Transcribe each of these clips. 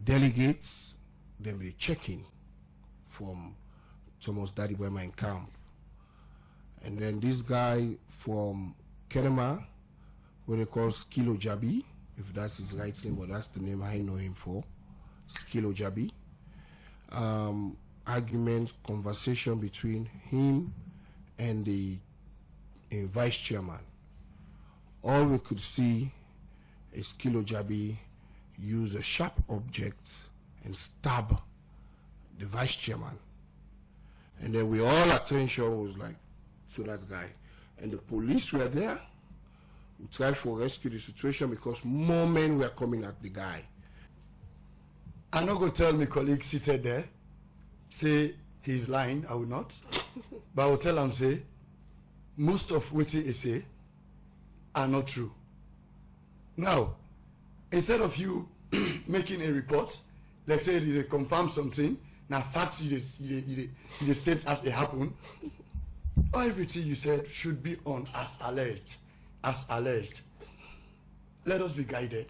delegates, then they check in from Thomas Daddy Brema in camp. And then this guy from Kenema, what they call Skilo Jabi, if that's his right name, but that's the name I know him for, Skilo Jabi. Argument, conversation between him and the vice chairman. All we could see is Skilo Jabi use a sharp object and stab the vice chairman. And then we all attention was like to that guy. And the police were there. We tried to rescue the situation because more men were coming at the guy. I'm not going to tell my colleague seated there, say he's lying, I will not. But I will tell him, say, most of what he say are not true. Now, instead of you making a report, let's say it is a confirm something, now facts you state as they happen, everything you said should be on as alleged. As alleged. Let us be guided.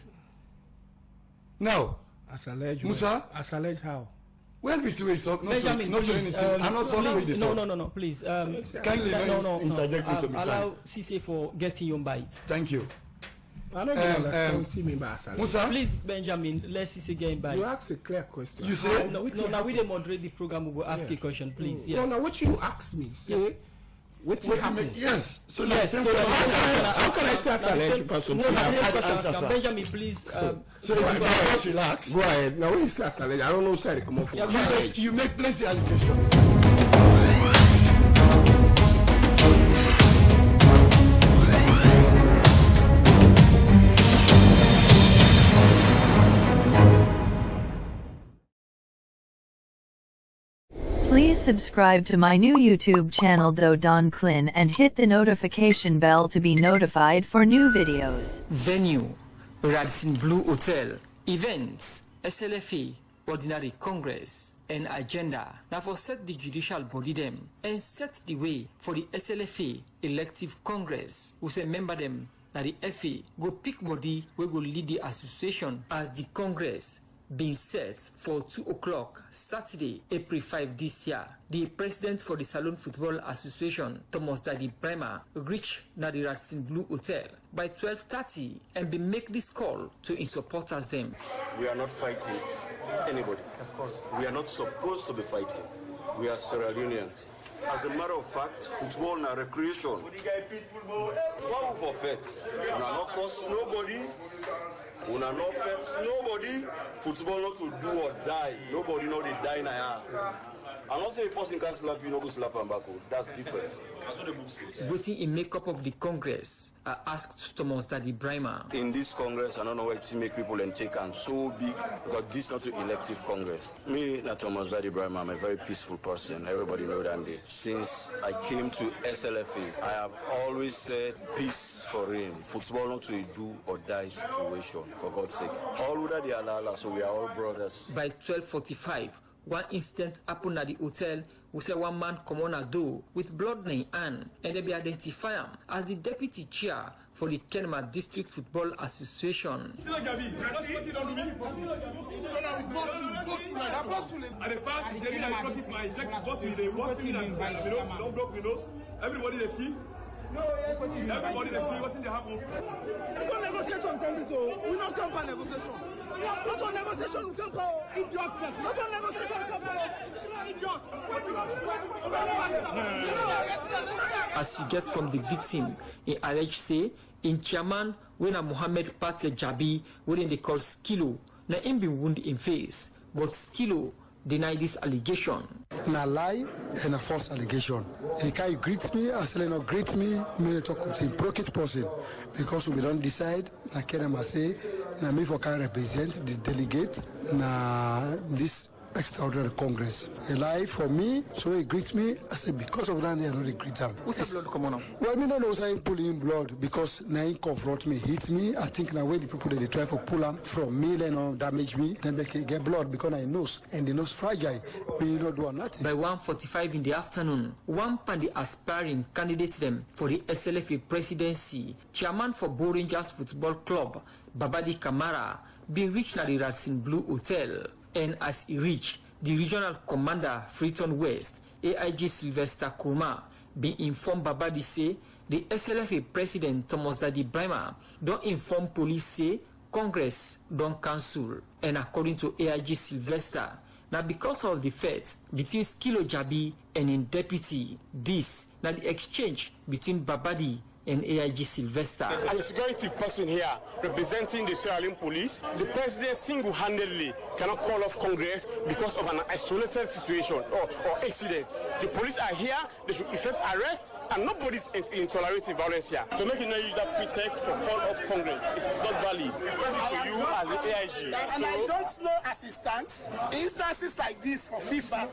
Now, as alleged, Musa, as alleged how? Well, between talk, not Benjamin, to please, anything. I'm not talking with the talk. No, please. Kindly interject into me. Allow CC for getting your bite. Thank you. I don't understand what you mean by as alleged. Musa, please, Benjamin, let CC get in bite. You asked a clear question. You say no. Now we didn't moderate the program. We will ask a question, please. Yes. No, what you asked me, say. What happened? Yes. So yes. So how can I say as alleged person? No, Benjamin, please. So just relax. Go ahead. Now when you say as alleged, I don't know where to come up from. You make plenty of allegations. Please subscribe to my new YouTube channel Don CLIN and hit the notification bell to be notified for new videos. Venue, Radisson Blue Hotel, events, SLFA, Ordinary Congress, and agenda. Now for set the judicial body them and set the way for the SLFA elective Congress. We say member them that the FA go pick body we go lead the association as the Congress being set for 2 o'clock Saturday, April 5 this year. The president for the Salon Football Association, Thomas Daddy Brema, reached the Radisson Blue Hotel by 12:30 and be make this call to his supporters them. We are not fighting anybody. Of course. We are not supposed to be fighting. We are Sierra Leoneans. As a matter of fact, football na recreation. What for facts? We are not cost nobody. We are not facts nobody. Football not to do or die. Nobody know they die now. I'm not saying a person can slap you, no go slap him back. That's different. That's what the book says. Waiting in makeup of the Congress, I asked Thomas Daddy Brema. In this Congress, I don't know why to make people and take and so big because this is not an elective Congress. Me, not Thomas Daddy Brema, I'm a very peaceful person. Everybody know that. Since I came to SLFA, I have always said peace for reign. Football not to a do or die situation, for God's sake. All without the Allah, so we are all brothers. By 12:45, one incident happened at the hotel. We say one man come on a door with blood in his hand, and they be identify him as the deputy chair for the Kenema District Football Association. Everybody they see. Everybody they see what in the happen. Not negotiation come this so we not come for negotiation. Not on negotiation we come for idiots. Not on negotiation we come for idiots. As you get from the victim, he alleged say in chairman when a Mohammed Pate Jabi when they call Skilo, na him been wounded in face, but Skilo denied this allegation. Na lie and a false allegation. He can't greet me, I say not greet me, me talk with him, broken person. Because we don't decide, na Kenema say, na me for can represent the delegates, na this extraordinary Congress. A lie for me, so he greets me, I say because of that, I don't greet him. What's the blood come on? Well, me don't know say pulling blood because now he confront me, hit me. I think now when the people they try to pull him from me, then damage me, then they can get blood because I nose and the nose fragile. Me not do nothing. By 1:45 in the afternoon, one pan the aspiring candidate them for the SLFA presidency, chairman for Bo Rangers Football Club, Babadi Kamara, been reached at the Radisson Blue Hotel, and as he reached, the regional commander Freeton West, AIG Sylvester Kurma, been informed Babadi say the SLFA president Thomas Dadi Brahma don't inform police say Congress don't cancel, and according to AIG Sylvester, now because of the fight between Skilo Jabi and in deputy, this now the exchange between Babadi and AIG Sylvester. As a security person here representing the Sierra Leone police, the president single-handedly cannot call off Congress because of an isolated situation or incident. The police are here, they should effect arrest, and nobody's in tolerating violence here. So make you not use that pretext for call off Congress. It is not valid. It's present to you as the AIG. And I don't know as it stands, instances like this for FIFA,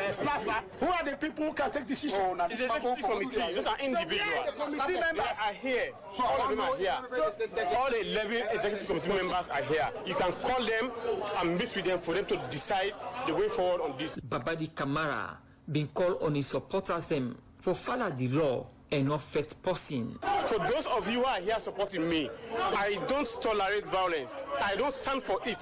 Slfa, who are the people who can take decisions? It's a executive committee, those are individuals. The committee members are here. So all of them are here. All 11 executive committee members are here. You can call them and meet with them for them to decide the way forward on this. Babadi Kamara been called on his supporters them for follow the law and not fight person. For those of you who are here supporting me, I don't tolerate violence. I don't stand for it.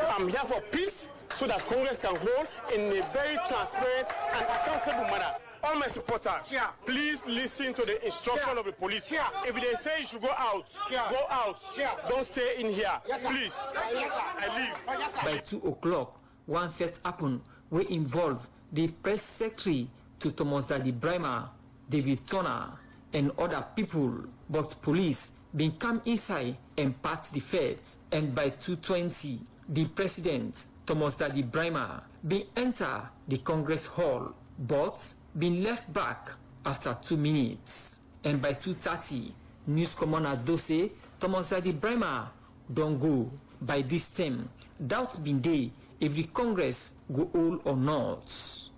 I'm here for peace so that Congress can hold in a very transparent and accountable manner. All my supporters, please listen to the instruction of the police. If they say you should go out, go out. Don't stay in here. Please. I leave. By 2 o'clock, one fight happened which involved the press secretary to Thomas Dadi Brahma, David Turner, and other people, but police been come inside and part the fight. And by 2:20, the president, Thomas Dadi Brahma, been enter the Congress hall, but been left back after 2 minutes. And by 2:30, news commander Dose, Thomas Dadi Brahma don't go. By this time, doubt been there if the Congress go all or not.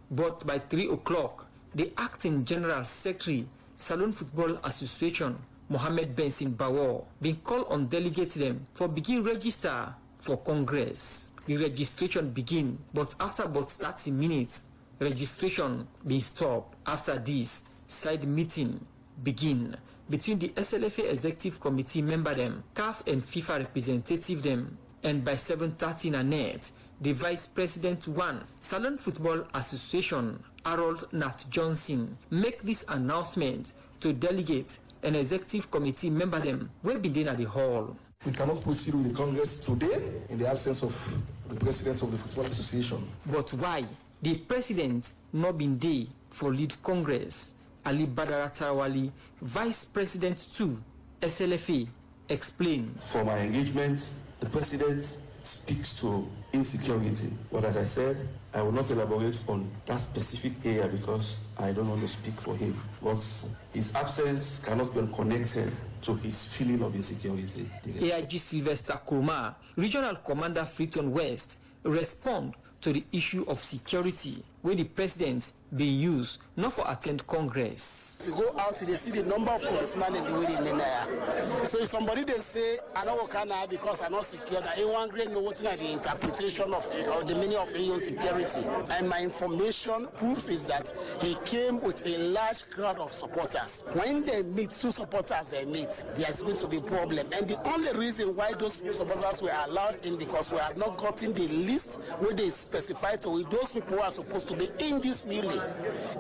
But by 3 o'clock, the acting general secretary, Salon Football Association, Mohammed Benson Bawor, been called on delegate them for begin register for Congress. The registration begin, but after about 30 minutes, registration been stopped. After this, side meeting begin between the SLFA executive committee member them, CAF and FIFA representative them, and by 7:30 na net, the vice president one, Salon Football Association, Harold Nat Johnson, make this announcement to delegate an executive committee member them will be there at the hall. We cannot proceed with the Congress today in the absence of the president of the Football Association. But why? The president not been there for lead Congress. Ali Badara Tarawali, vice president 2, SLFA, explain. For my engagement, the president speaks to insecurity. But as I said, I will not elaborate on that specific area because I don't want to speak for him. But his absence cannot be connected to his feeling of insecurity. AIG Sylvester Kurma, regional commander Freeton West, respond to the issue of security where the president being used not for attend Congress. If you go out, they see the number of policemen in the way in there. So if somebody they say I know what can I because I'm not secure, that one great know what the interpretation of or the meaning of insecurity. And my information proves is that he came with a large crowd of supporters. When they meet, 2 supporters they meet, there's going to be a problem. And the only reason why those supporters were allowed in because we have not gotten the list where they specify to those people who are supposed to be in this building.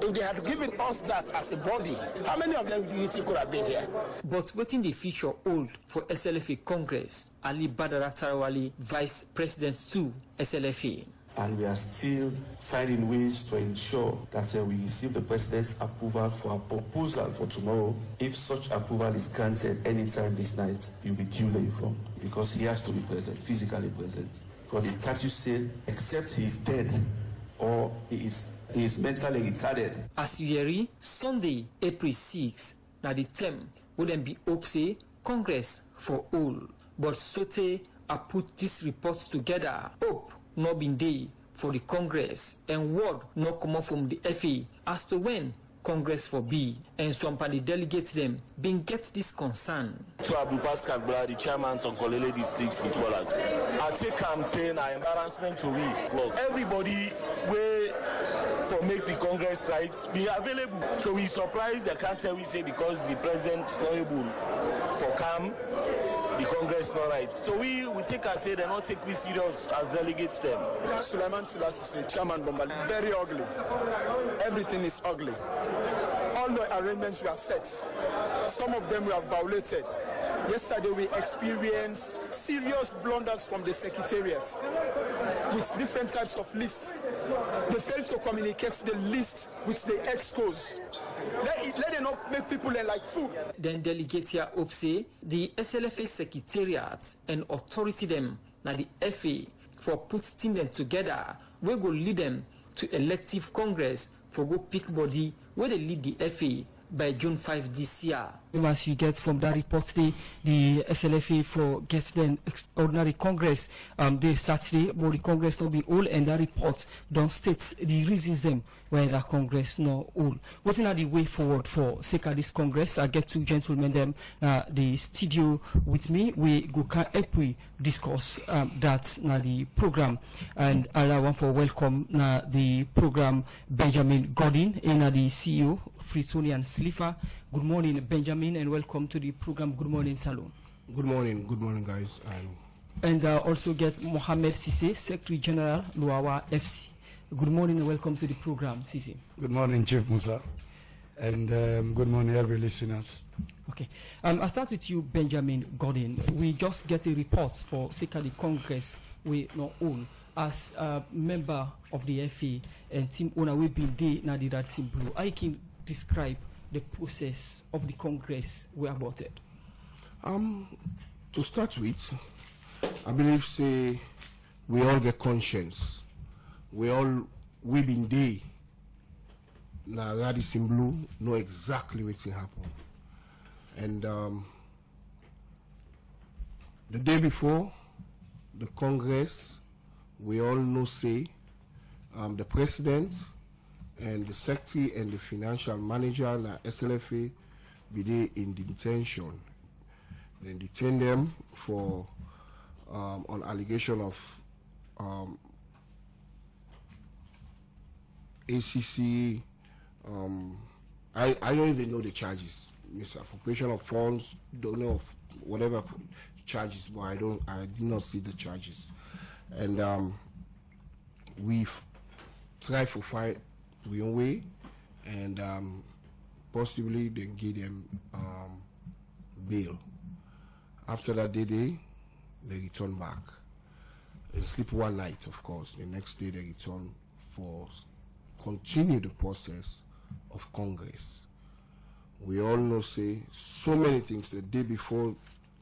If they had given us that as a body, how many of them do you think could have been here? But waiting the future hold for SLFA Congress, Ali Badara Tarawali, Vice President 2, SLFA. And we are still finding ways to ensure that we receive the president's approval for our proposal for tomorrow. If such approval is granted anytime this night, you'll be duly informed because he has to be present, physically present. Because the statute said, except he is dead or he is mentally retarded. As you hear, Sunday, April 6, now the term wouldn't be hope say Congress for all. But Sote I put this report together. Hope not been there for the Congress and word not come up from the FA as to when Congress for B, and some of the delegates them been get this concern. To Abu Pascal, the chairman of Kolele District Footballers, I take saying an embarrassment to me. Look, everybody will for make the Congress rights be available. So we surprised, I can't tell we say because the president is not able for come, the Congress Congress not right. So we think I say they not take me serious as delegates them. Sulaiman Silasisi, Chairman Bombali, very ugly. Everything is ugly. All the arrangements were set. Some of them were violated. Yesterday we experienced serious blunders from the Secretariat with different types of lists. They failed to communicate the list with the ExCos. Let them not make people like food. Then delegate here hope say the SLFA Secretariat and authority them now the FA for putting them together, we go lead them to elective Congress for go pick body where they lead the FA by June 5 this year. As you get from that report, the SLFA for gets the ordinary Congress the Saturday, but the Congress not be all, and that report don't state the reasons them why the Congress not all. What's not the way forward for Seka this Congress? I get two gentlemen them the studio with me. We go can help we discuss that's now the program, and I want to welcome the program Benjamin Godin and the CEO Fritoni and Slfa. Good morning, Benjamin, and welcome to the program. Good morning, Salon. Good morning, guys. And also get Mohamed Sisse, Secretary General, Luawa FC. Good morning and welcome to the program, Sisse. Good morning, Chief Musa, and good morning, every listeners. Okay, I'll start with you, Benjamin Godin. We just get a report for Sekali Congress. We not all as a member of the FA and team owner. We've been there now the Red Team Blue. I can describe the process of the Congress we aborted. To start with, I believe say we all get conscience. We been there. Now Radisson Blue know exactly what's happen. And the day before the Congress, we all know say the president and the secretary and the financial manager and the SLFA be there in detention. Then detain them for on allegation of ACC. I don't even know the charges. Misappropriation of funds, don't know of whatever charges, but I did not see the charges. And we've tried to fight we own way, and possibly then give them bail. After that day, they return back. They sleep one night, of course. The next day they return for continue the process of Congress. We all know say so many things the day before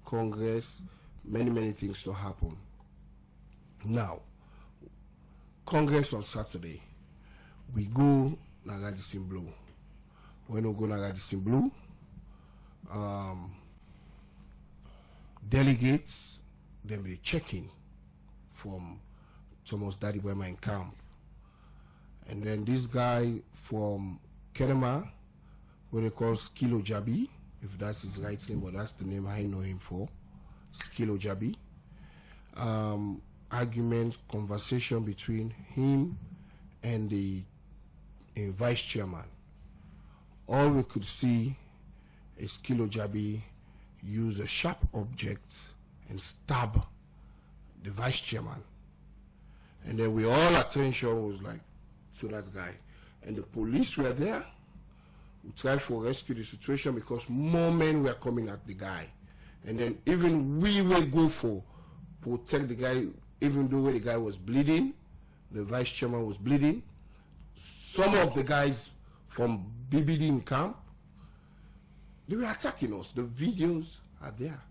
Congress, many things to happen. Now, Congress on Saturday, we go Radisson Blue. When we go Radisson Blue, delegates, then they check in from Thomas Daddy Wema in camp. And then this guy from Kenema, what they call Skilo Jabi, if that's his right name, but that's the name I know him for, Skilo Jabi. Argument, conversation between him and the vice chairman. All we could see is Skilo Jabi use a sharp object and stab the vice chairman. And then we all attention was like to that guy. And the police were there. We tried to rescue the situation because more men were coming at the guy. And then even we will go for protect the guy, even though the guy was bleeding, the vice chairman was bleeding. Some of the guys from BBD in camp, they were attacking us. The videos are there.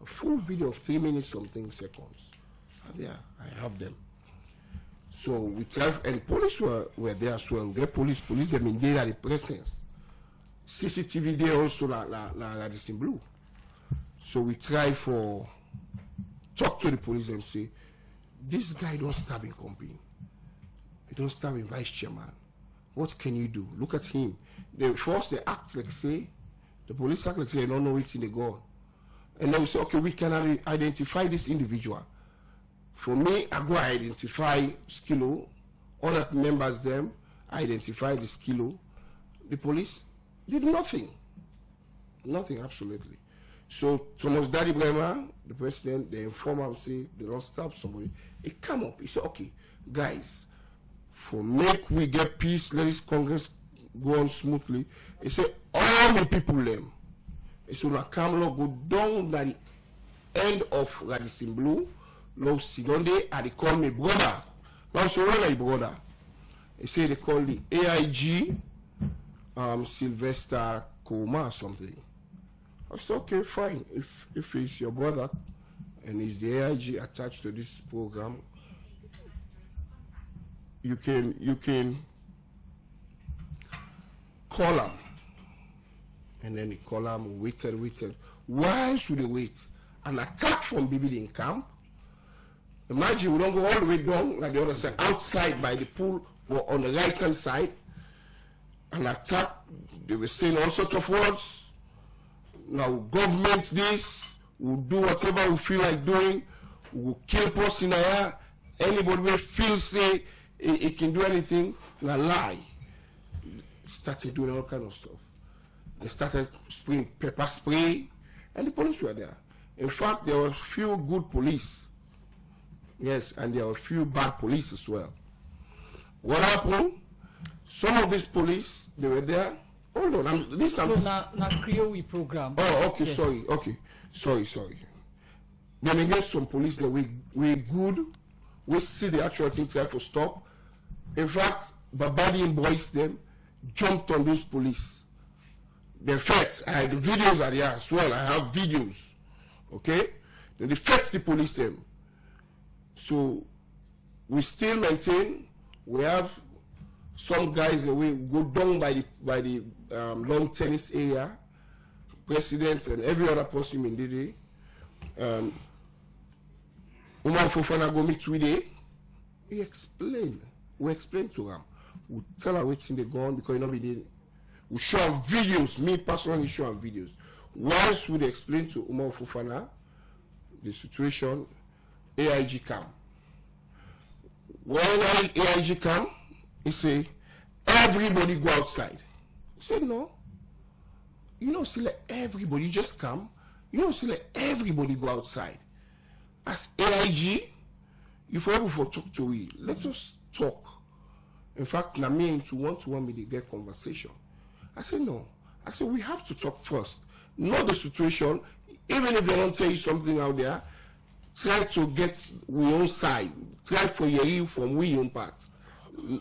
A full video of 3 minutes something seconds are there. I have them. So we tried, and police were there as well. The police them in there at the presence. CCTV there also la Radisson Blue. So we try for talk to the police and say, this guy don't stab in company. He don't stab in vice chairman. What can you do? Look at him. They act like say, the police act like say they don't know what's in the gun. And then we say, okay, we can identify this individual. For me, I go identify Skilo, other members them, identify the Skilo. The police did nothing. Nothing, absolutely. So Thomas Daddy Bremer, the president, the informer say they don't stop somebody. He come up, he said, okay, guys, for make we get peace, let this Congress go on smoothly. He said, all the people them. He said, now come go down at the end of Radisson Blue, Low Sidonde, and they call me brother. Now so when I brother. He said they call the AIG Sylvester Koma or something. I said, okay, fine. If it's your brother and he's the AIG attached to this program, you can call him. And then he call him, waited. Why should they wait? An attack from BBD in camp. Imagine we don't go all the way down like the other side, outside by the pool or on the right hand side. An attack, they were saying all sorts of words. Now government this, we'll do whatever we feel like doing, we'll kill person here. Anybody will feel say he can do anything, na lie. Started doing all kind of stuff. They started spraying pepper spray, and the police were there. In fact, there were few good police. Yes, and there were few bad police as well. What happened? Some of these police, they were there. Hold on, this is not Creole program. Oh, okay, yes. sorry, okay. Sorry. Then again, some police that we good, we see the actual thing try to stop. In fact, Babadi and boys them jumped on those police. They fought. I had the videos are there as well. I have videos. Okay? Then they fought the police them. So we still maintain we have some guys that we go down by the long tennis area, president and every other person in the day. Umar Fofana go meet today. We explain to them. We tell her what's in the gun because you know we show them videos. Me personally show them videos. Once we explain to Umar Fofana the situation, AIG come. When AIG come, he say everybody go outside. He said no. You know, see let everybody just come. You know, see let everybody go outside. As AIG, you for able to talk to we. Let us talk. In fact, na me into one me get conversation. I said no. I said we have to talk first. Know the situation. Even if they don't tell you something out there, try to get we own side. Try for your from we own part.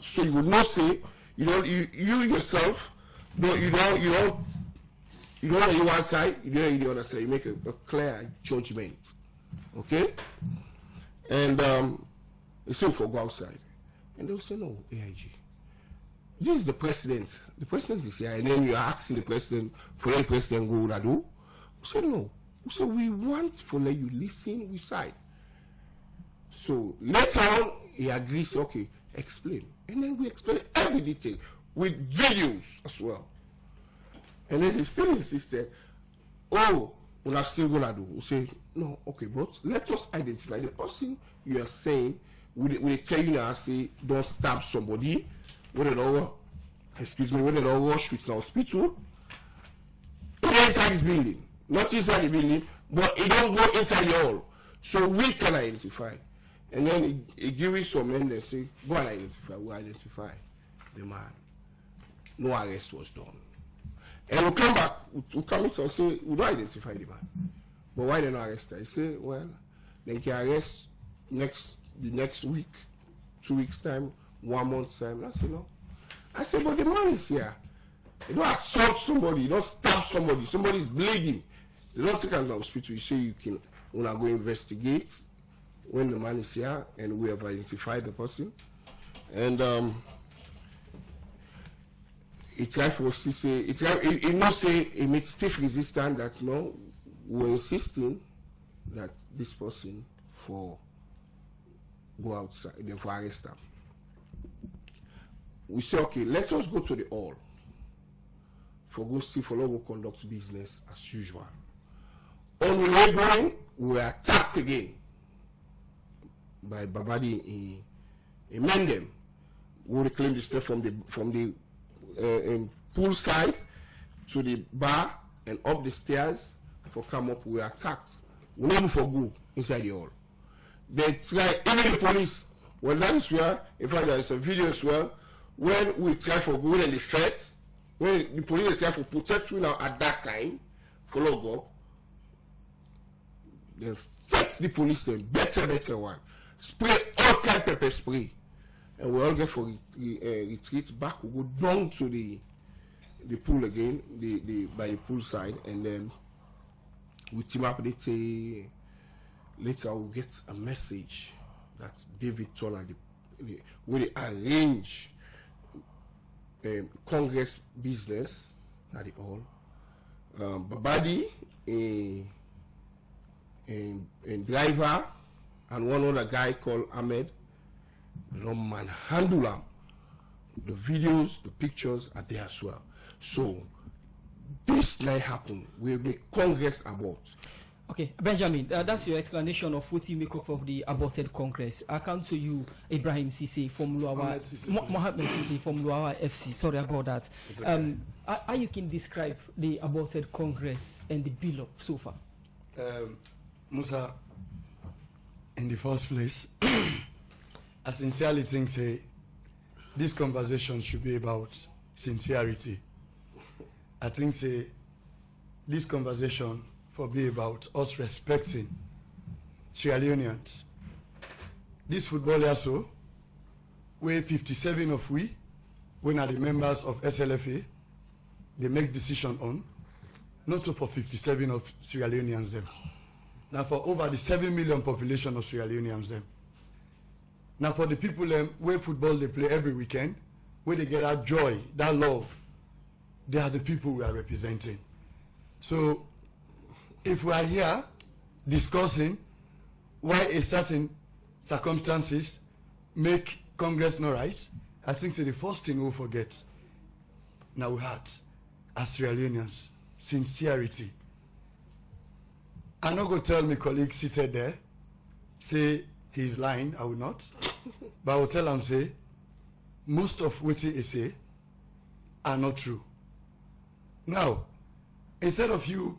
So you would not say you yourself you don't on your one side, you don't on the other side. You make a clear judgment. Okay? And they say for go outside. And they'll say no, AIG. This is the president. The president is here, and then you're asking the president for the president go to do. We say no. We say we want to let you listen, we side. So later on, he agrees, okay, explain. And then we explain every detail with videos as well. And then he still insisted, oh, we're not still gonna do. We say, no, okay, but let us identify the person you are saying. We tell you now, say, don't stab somebody, when they don't rush with the hospital. Inside this building. Not inside the building, but it don't go inside the hall. So we can identify. And then he give me some men that say, go and identify. We identify the man. No arrest was done. And we come back, we come in and say, we don't identify the man. But why they not arrest him? He say, well, they can arrest the next week, 2 weeks time, 1 month time. I say, no. I say, but the man is here. You don't assault somebody, you don't stab somebody, somebody's bleeding. They don't take him to the hospital. You say you can, when I go investigate when the man is here and we have identified the person. And it try for us to say, it not say it makes stiff resistance that no, we're insisting that this person for go outside, then for arrest them. We say, okay, let us go to the hall for go see for local conduct business as usual. On the way going, we were attacked again by Babadi in Mendem. We reclaimed the step from the pool side to the bar and up the stairs for come up, we attacked. We never for go inside the hall. They try, even the police, well, that is where, in fact, there is a video as well, when we try for go and the feds, when the police try for protect you now at that time, follow up, they fetch the police, then better one. Spray all kind of pepper spray. And we all get for retreat back, we go down to the pool again, by the pool side, and then we team up. They say later we'll get a message that David told and where they arrange Congress business at the all. Babadi, a driver, and one other guy called Ahmed, man handle them. The videos, the pictures are there as well. So this night happen. We make Congress abort. Okay, Benjamin, that's your explanation of what you make up of the aborted Congress. I come to you, Ibrahim Sisi from Luawa, Mohammed Sisi from Luawa FC. Sorry about that. How you can describe the aborted Congress and the bill so far? Musa, in the first place, I sincerely think this conversation should be about sincerity. I think this conversation for be about us respecting Sierra Leoneans. This football also, where 57 of we are the members of SLFA, they make decision on, not so for 57 of Sierra Leoneans them. Now for over the 7 million population of Sierra Leoneans them. Now for the people where football they play every weekend, where they get that joy, that love, they are the people we are representing. So if we are here discussing why a certain circumstances make Congress not right, I think the first thing we'll forget now we had as Sierra Leoneans, sincerity. I'm not going to tell my colleague seated there, say he's lying, I will not. But I will tell him, say, most of what he say are not true. Now, instead of you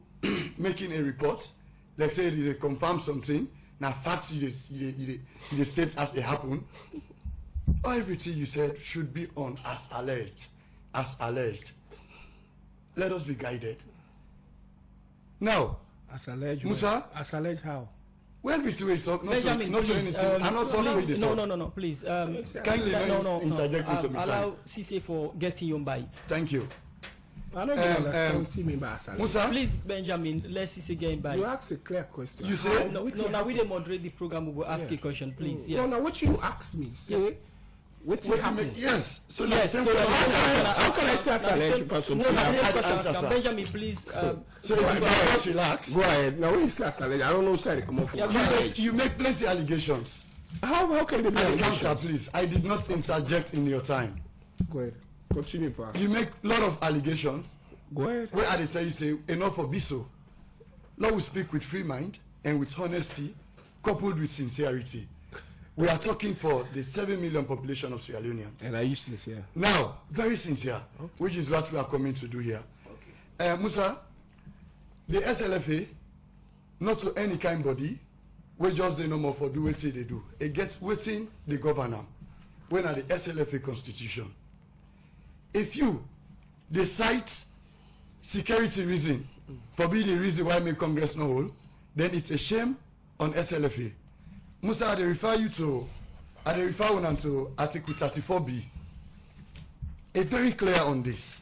making a report, like say it is a confirm something, now facts you state as it happened, everything you said should be on as alleged. As alleged. Let us be guided. Now, as alleged, Musa, as alleged how? Well, we talk, not Benjamin, to anything. I'm not talking with the talk. No, please. Kindly interject into me. Allow CC for getting your bite. Thank you. I don't understand what you mean by Musa, please, Benjamin, let's CC get in bite. You ask a clear question. You say no. Now we moderate the program. We will ask a question, please. Yes. No, what you asked me, say. What happened? Yes. So yes. How can I say as alleged person? No, Benjamin, please. Relax. Go ahead. Now when you say as alleged, I don't know where to come up from. You make plenty allegations. How can they be allegations? Please, I did not interject in your time. Go ahead. Continue, Pa. You make a lot of allegations. Go ahead. Where I tell you say enough for Biso. Lord will speak with free mind and with honesty, coupled with sincerity. We are talking for the 7 million population of Sierra Leoneans. And I used to say. Now, very sincere, which is what we are coming to do here. Okay. Musa, the SLFA, not to any kind body, we just they no more for do what they do. It gets waiting the governor when at the SLFA constitution. If you decide security reason for be the reason why make Congress no hold, then it's a shame on SLFA. Musa, I refer you to Article 34B. It's very clear on this.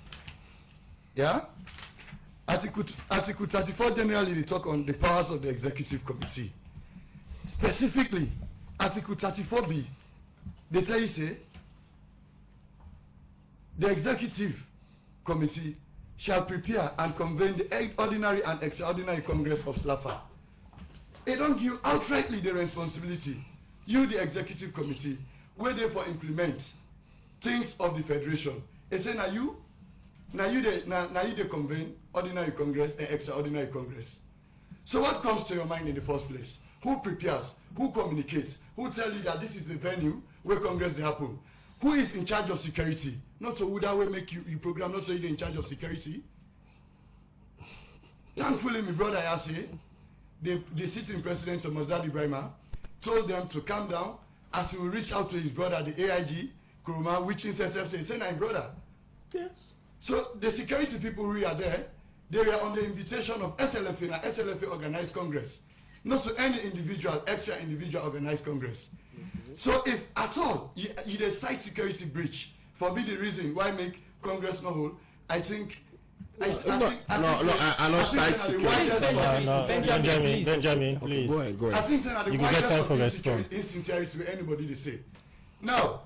Yeah? Article 34 generally they talk on the powers of the executive committee. Specifically, Article 34B, they tell you say the executive committee shall prepare and convene the ordinary and extraordinary Congress of Slfa. They don't give outrightly the responsibility. You, the executive committee, where they for implement things of the federation. They say now you they convene ordinary Congress and extraordinary Congress. So what comes to your mind in the first place? Who prepares? Who communicates? Who tell you that this is the venue where Congress they happen? Who is in charge of security? Not so would that way make you program, not so you're in charge of security. Thankfully, my brother Yase, the sitting president Thomas Dadi Brahma, told them to calm down as he will reach out to his brother, the AIG, Kuruma, which in SSF said, "I'm brother." Yes. So the security people who are there, they were on the invitation of SLFA, and SLFA organized Congress, not to any individual, extra individual organized Congress. So if at all you decide security breach for be the reason why make Congress no hold, I think. I know side security. Benjamin, please. Go ahead. I think that the widest of insincerity to anybody they say. Now,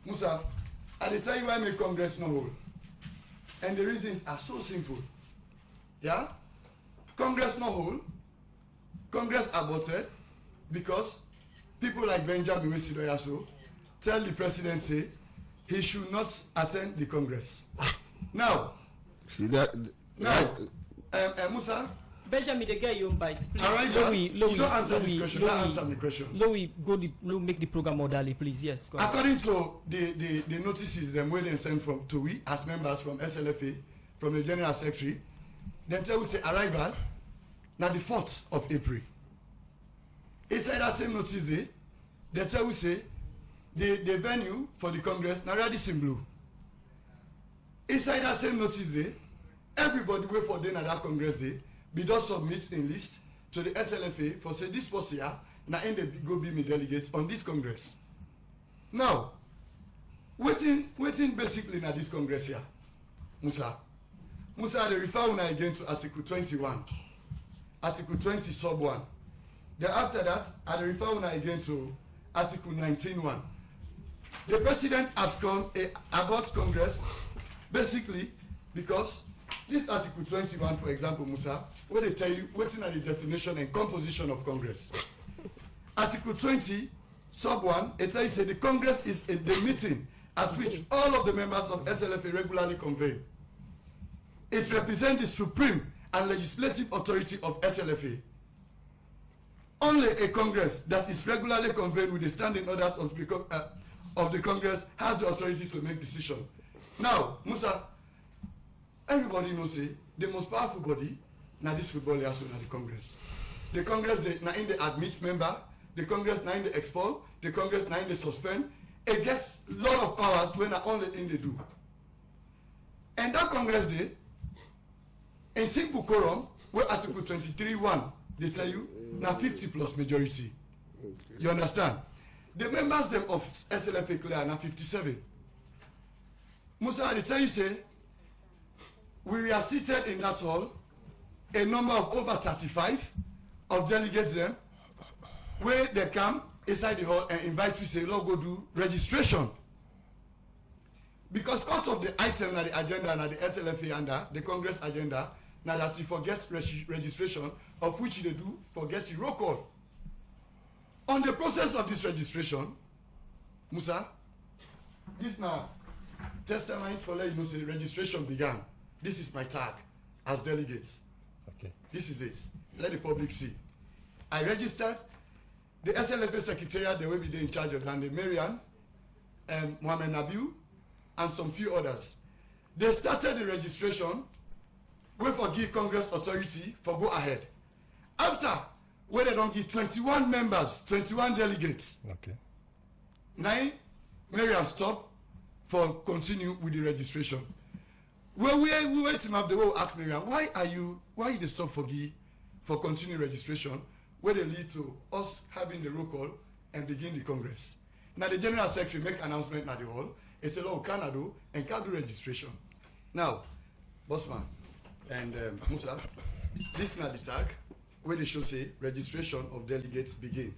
Musa, I tell you why make Congress no hold. And the reasons are so simple. Yeah? Congress no hold. Congress aborted because people like Benjamin Wesidoyaso tell the president say he should not attend the Congress. Now, see that now, Musa. Benjamin, the guy you invite. Please. All right, Louis, you don't answer this question. Don't answer the question. Louis, make the program orderly, please. Yes. According to the notices them where they send from to we as members from SLFA, from the General Secretary, then tell we say arrival now the 4th of April. Inside that same notice day, they tell we say the venue for the Congress now Radisson Blue. Inside that same notice day, everybody wait for dinner that Congress day, be does submit in list to the SLFA for say this person here, now in the go be me delegates on this Congress. Now, waiting basically na this Congress here, Musa, they refer una again to Article 21, Article 20 sub 1. Then after that, I refer una again to Article 19.1. The president abscond about Congress basically because this Article 21, for example, Musa, where they tell you what's in the definition and composition of Congress. Article 20, sub 1, it tells you the Congress is the meeting at which all of the members of SLFA regularly convene. It represents the supreme and legislative authority of SLFA. Only a Congress that is regularly convened with the standing orders of the Congress has the authority to make decisions. Now, Musa, everybody knows the most powerful body now this football also now the Congress. The Congress now in the admit member, the Congress now in the expel, the Congress now in the suspend. It gets a lot of powers when the only thing they do. And that Congress day, in simple quorum, where Article 23.1, they tell you now 50 plus majority. Okay. You understand? The members them of SLFA clear now 57. Musa, they tell you say we are seated in that hall, a number of over 35 of delegates them, where they come inside the hall and invite you say, Lord, go do registration. Because part of the item na the agenda na the SLFA under the Congress agenda, now that you forget registration, of which they do forget the roll call. On the process of this registration, Musa, this now testament for let you know say registration began. This is my tag as delegates. Okay. This is it. Let the public see. I registered. The SLFA secretariat, they will be there in charge of Lande Marian, Mohamed Nabil, and some few others. They started the registration. We forgive Congress authority for go ahead. After, where they don't give 21 members, 21 delegates. Okay. 9, Marian stop for continue with the registration. Well, we wait him up the way ask Marian, why you stop for continue registration, where they lead to us having the roll call and begin the Congress. Now the General Secretary make announcement at the hall. It's a law Canada and can do registration. Now, Bossman and Musa, this is not the tag where they should say registration of delegates begin.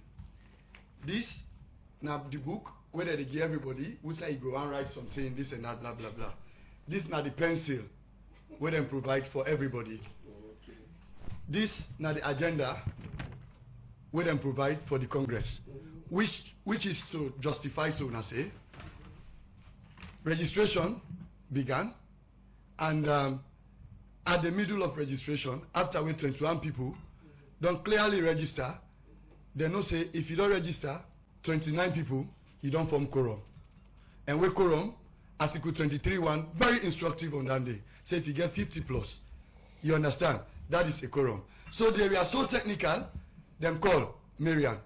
This now the book where they give everybody who say go and write something, this and that, blah blah blah. This now the pencil where they provide for everybody. This now the agenda where they provide for the Congress, which is to justify to now say registration began, and at the middle of registration, after we 21 people don't clearly register, they know say if you don't register 29 people, you don't form quorum. And with quorum, Article 23(1), very instructive on that day. Say if you get 50 plus, you understand, that is a quorum. So they were so technical, them call Marian.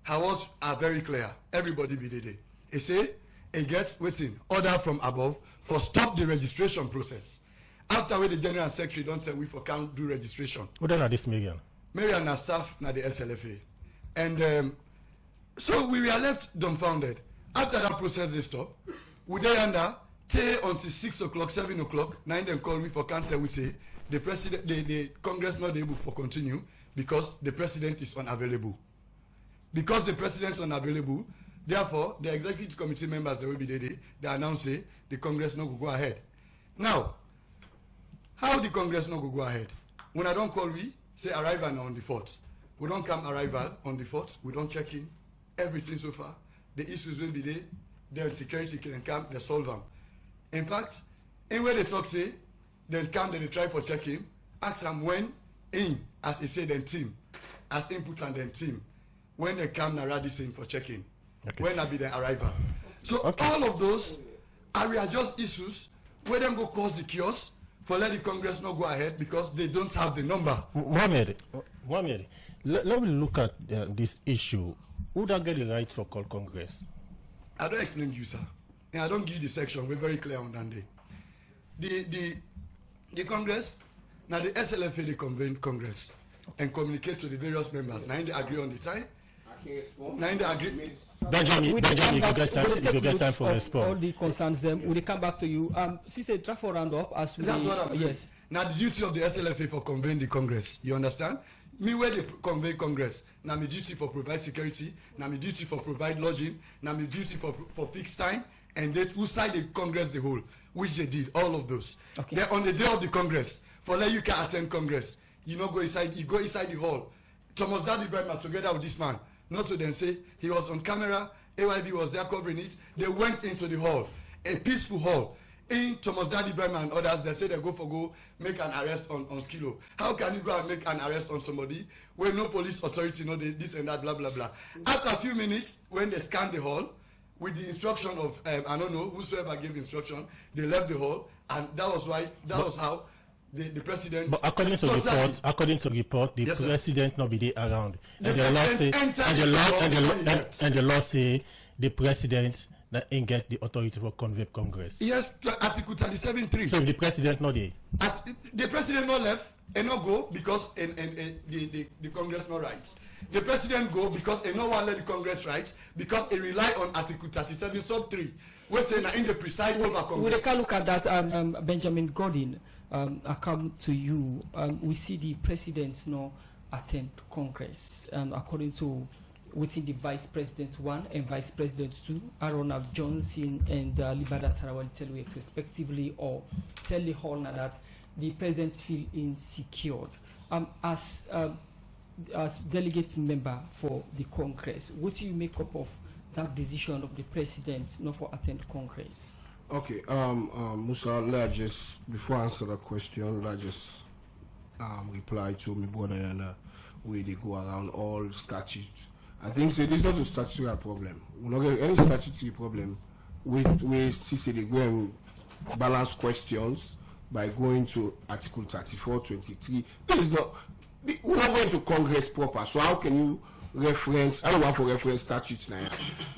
Her words are very clear. Everybody be there. They say, it gets waiting, order from above for stop the registration process. After where the General Secretary don't tell we for can't do registration. What are this Marian? Marian and staff na the SLFA. And so we were left dumbfounded. After that process they stop, we there under till until 6 o'clock, 7 o'clock, 9 them call we for cancel. We say the president, the Congress not able to continue because the president is unavailable. Because the president is unavailable, therefore the executive committee members they will be there. They announce say the Congress not go ahead. Now, how the Congress not go ahead? When I don't call we say arrival on the 4th. We don't come arrival on the 4th. We don't check in everything so far. The issues will be there. Then security can come, they solve them. In fact, anywhere they talk say, then come, then they try for checking. Ask them when in, as they say, then team, as input and then team. When they come, now ready saying for checking. Okay. When I be the arrival. So all of those are just issues where them go cause the chaos for let the Congress not go ahead because they don't have the number. Mohamed, let me look at this issue. Who don't get the right to call Congress? I don't explain to you, sir. And I don't give the section. We're very clear on that day. The Congress, now the SLFA, they convene Congress and communicate to the various members. Now they agree on the time. Now they agree. Benjamin, you get time for response. All the concerns them. Will they come back to you? Since a draft for round up as we. That's what I'm yes. Now the duty of the SLFA for convene the Congress. You understand? Me where they convene Congress. Now my duty for provide security. Now my duty for provide lodging. Now my duty for fixed time. And they who side the Congress the whole, which they did, all of those. Okay. Then on the day of the Congress, for let you can attend Congress, you know go inside. You go inside the hall. Thomas Daddy Brightman together with this man. Not to then say he was on camera, AYB was there covering it. They went into the hall, a peaceful hall. In Thomas Daddy Brightman and others, they say they go make an arrest on Skilo. How can you go and make an arrest on somebody when no police authority know this and that, blah, blah, blah. After a few minutes, when they scanned the hall, with the instruction of, I don't know, whosoever gave instruction, they left the hall, and that was how the president. But according to report, the president not be there around, and the law say the president that ain't get the authority for convene Congress. Yes, Article 37(3). So the president not there. The president not left and not go because the Congress not rights. The president go because he no one let the Congress rights because he rely on Article 37(3). We say now in the preside over Congress. We can look at that, Benjamin Gordon. I come to you. We see the president now attend Congress, according to within the Vice President 1 and Vice President 2, Aaron Johnson and Libada Tarawal Telwe respectively, or tell the whole now that the president feel insecure. As delegate member for the Congress, what do you make up of that decision of the president not for attend Congress? Okay, Musa, let's just, before I answer the question, let's just reply to me brother and where they go around all statutes. I think this is not a statutory problem. We don't get any statutory problem. We see they go and balance questions by going to Article 34, 23. This is not, we're not going to Congress proper. So how can you reference? I don't want to reference statutes now.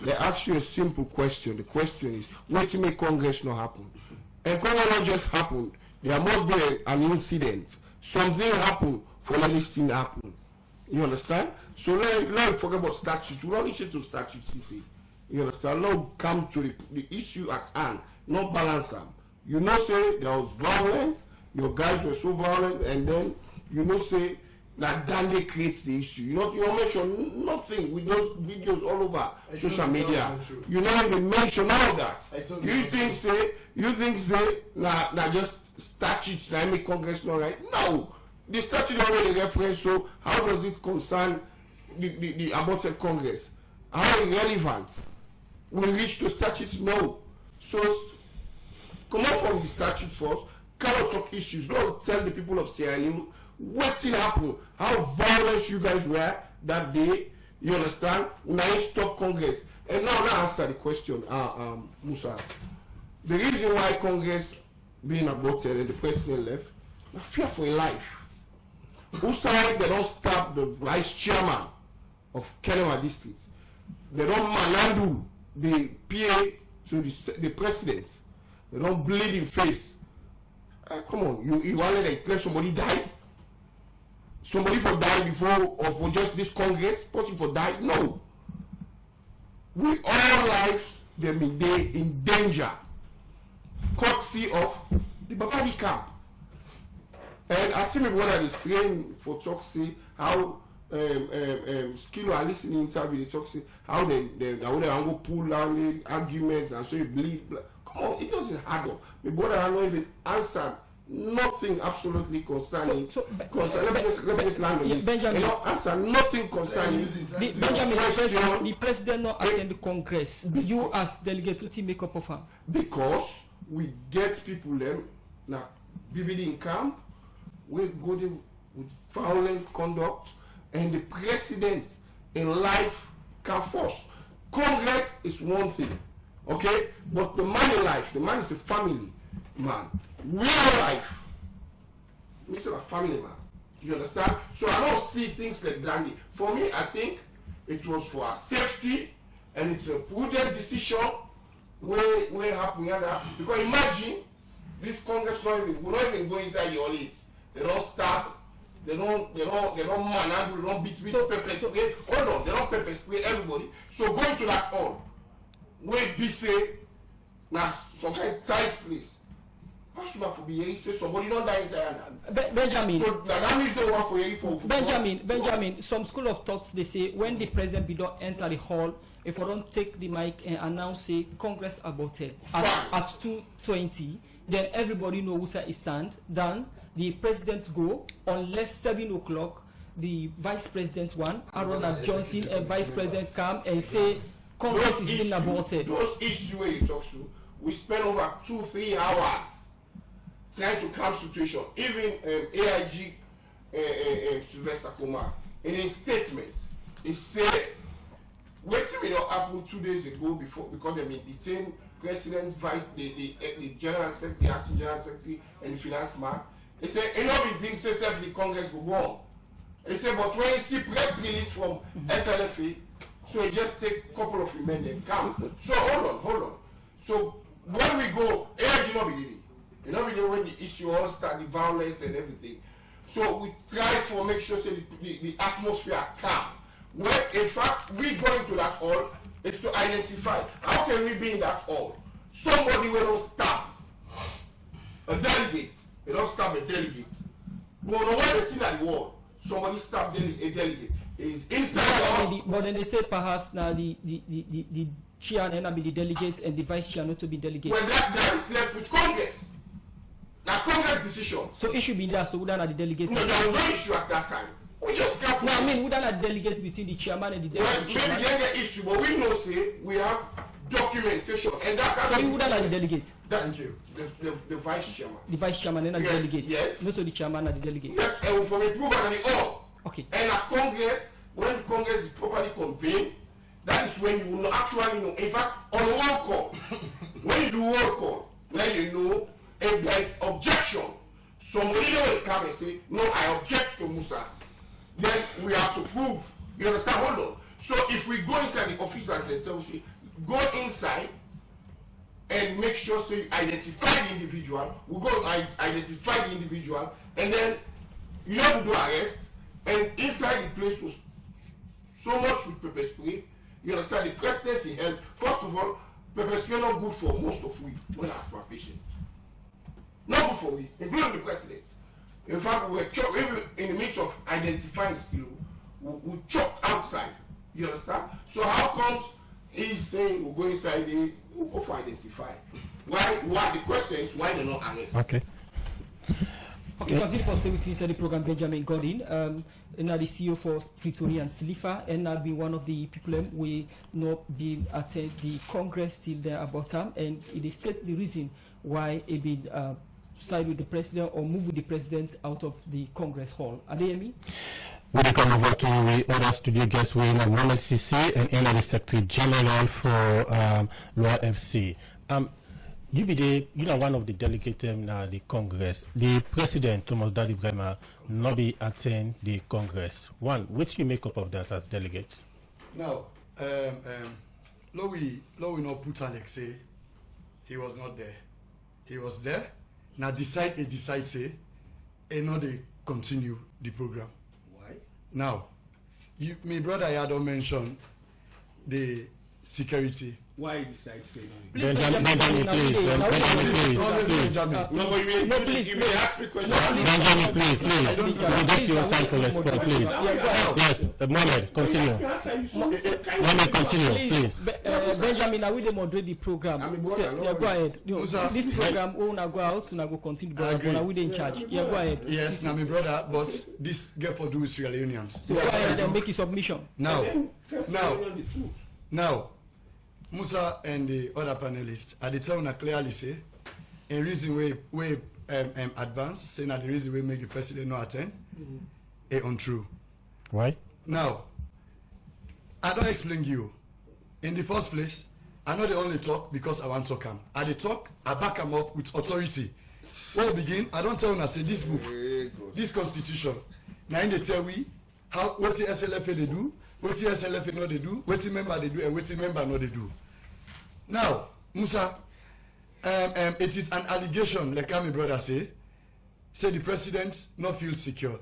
They ask you a simple question. The question is, what to make Congress not happen? And Congress not just happen. There must be an incident. Something happen for let this thing happen. You understand? So let's forget about statutes. We don't issue to statutes, CC. You understand? Now come to the issue at hand. Not balance them. You know say there was violence, your guys were so violent, and then you know say that Dande creates the issue. You mention nothing with those videos all over social media. You not even mention all that. You think say na just statutes that make Congress not right? No. The statute already reference, so how does it concern the aborted Congress? How irrelevant? Will reach to statutes? No. So come out from the statute first, cannot talk issues, not tell the people of Sierra Leone what happened, how violent you guys were that day, you understand? Now you stop Congress. And now answer the question, Musa. the reason why Congress being aborted and the president left, I fear for your life. Who side they don't stop the vice chairman of Kenema district? They don't manhandle the PA to the president. They don't bleed in face. Come on, you want to let somebody die? Somebody for die before or for just this Congress? Person for die? No. We all lives them in danger. Courtesy of the Babadi camp. And I see me one of the strain for talk say how skill are listening interview they talk say how they go pull down the arguments and so you bleed. Come on, it doesn't happen. My brother I not even answered nothing absolutely concerning. Let me just land on this. Benjamin, you know, answer nothing concerning. The president not attend the Congress. You as delegate to make up of him. Because we get people them now BBD in camp. We go there with violent conduct, and the president in life can force. Congress is one thing, okay? But the man in life, the man is a family man. Real life, he's a family man. You understand? So I don't see things like that. For me, I think it was for our safety, and it's a prudent decision. Where happen because imagine this Congress will not even go inside your leads. They don't stop. They don't manhandle. They don't beat pepper spray. Hold on, they don't pepper spray everybody. So going to that hall, where be say now some kind of tight place. How should I be here? Say somebody don't die inside. Benjamin. So that means they want for here for. Benjamin. Some school of thoughts they say when the president be don't enter the hall, if I don't take the mic and announce say Congress aborted at 2:20, then everybody know who side is stand. Then the president go unless 7 o'clock. The vice president one, Aaron Johnson, and vice president come and say Congress is being aborted. Those issues where you talk to, we spend over 2-3 hours trying to calm situation. Even AIG Sylvester Kumar in his statement, he said, waiting may not happen 2 days ago because they may detain president, vice, the general secretary, the acting general secretary, and the finance man. He said, enough things say the Congress will go on. He said, but when you see press release from SLFA, so it just take a couple of amendments come. So hold on. So when we go, AIG not be there. You know when the issue all start, the violence and everything. So we try for make sure say the atmosphere calm. When in fact we go into that hall, it's to identify how can we be in that hall. Somebody will not stop a delegate. They don't stop a delegate. But no one is seen at the wall. Somebody stop a delegate. Is inside but then they say perhaps now the chair and be the delegates and the vice chair not to be delegates. Well, that is left with Congress. Now Congress decision. So it should be there. So who are the delegates? No, there was no issue at that time. We just can't. No, I mean who are the delegates between the chairman and the delegate? Well, maybe there's the issue, but we know say we have documentation, and that's so who are the delegates? Thank you. The vice chairman. The vice chairman and the delegates. Yes. Not so the chairman and the delegates. Yes, and for me, prove and all. Okay. And at Congress, when Congress is properly convened, that is when you will actually know. In fact, on roll call, when you do roll call, then you know if there is objection. Somebody will come and say, no, I object to Musa. Then we have to prove. You understand? Hold on. So if we go inside the officers and tell you, go inside and make sure so you identify the individual. We go identify the individual, and then you have to do arrest. And inside the place was so much with pepper spray. You understand? The president he held. First of all, pepper spray not good for most of we when I ask my patients. Not good for we, including the president. In fact, we were choked in the midst of identifying this kilo. We choked outside. You understand? So how comes he's saying we'll go inside the we'll go for identify? Why the question is why they not arrest? Okay, continue for stay with me inside the program. Benjamin Godin, now the CEO for Pretoria and Slfa, and I've been one of the people we not been attend the Congress still there about time, and it is the reason why it been side with the president or move with the president out of the Congress hall. Adeyemi? We come over to the other studio guest, we have Mohamed Sisi and the Secretary General for Loa FC. you are one of the delegates now the Congress. The President Thomas Dadi Brema not be attend the Congress. One, which you make up of that as delegate? Now, we not put Alex say he was not there. He was there. Now decide say, and not they continue the program. Why? Now, my brother Yado mentioned the security. Why you decide to say no? Benjamin, please. No, but you may ask me questions. Benjamin, please. Just your time for response, please. Yes, Mohammed, continue. Mohammed, continue, please. Benjamin, I will moderate the program. Go ahead. This program, we will go out, we will go continue, but I will in charge. Yeah, go ahead. Yes, now my brother, but this get for do with Sierra Leoneans. So go ahead and make a submission. Now, Musa and the other panelists, at the time, I clearly say, a reason we advance, saying that the reason we make the president not attend, is untrue. Why? Now, I don't explain you. In the first place, I know they only talk because I want to talk. I they talk, I back them up with authority. When we begin, I don't tell them, I say this book, this constitution. Now they tell we what the SLFA they do, what the SLFA no they do, what the member they do, and what the member no they do. Now, Musa, it is an allegation, like my brother say the president not feel secure.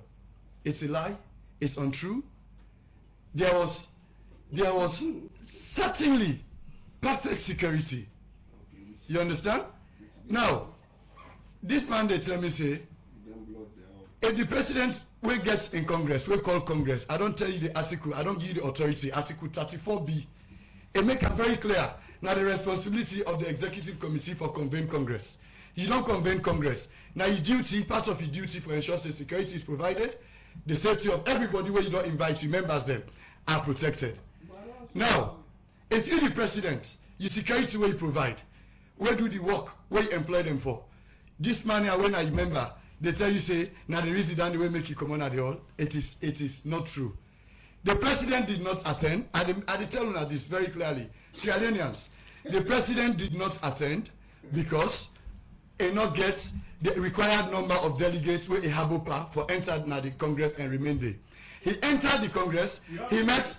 It's a lie. It's untrue. There was certainly perfect security. You understand? Now, this man they tell me say, if the president will get in Congress, we call Congress. I don't tell you the article. I don't give you the authority. Article 34B. It make it very clear. Now the responsibility of the executive committee for convene Congress. You don't convene Congress. Now your duty, part of your duty for ensuring security is provided. The safety of everybody where you don't invite your members them are protected. Now, if you the president, your security where you provide, where do the work, where you employ them for? This man here, when I remember, they tell you say, now the reason that way make you come on at all. It is not true. The president did not attend. I tell you this very clearly. Sierra Leoneans, the president did not attend because he not get the required number of delegates where he have open for entered the Congress and remain there. He entered the Congress. He met.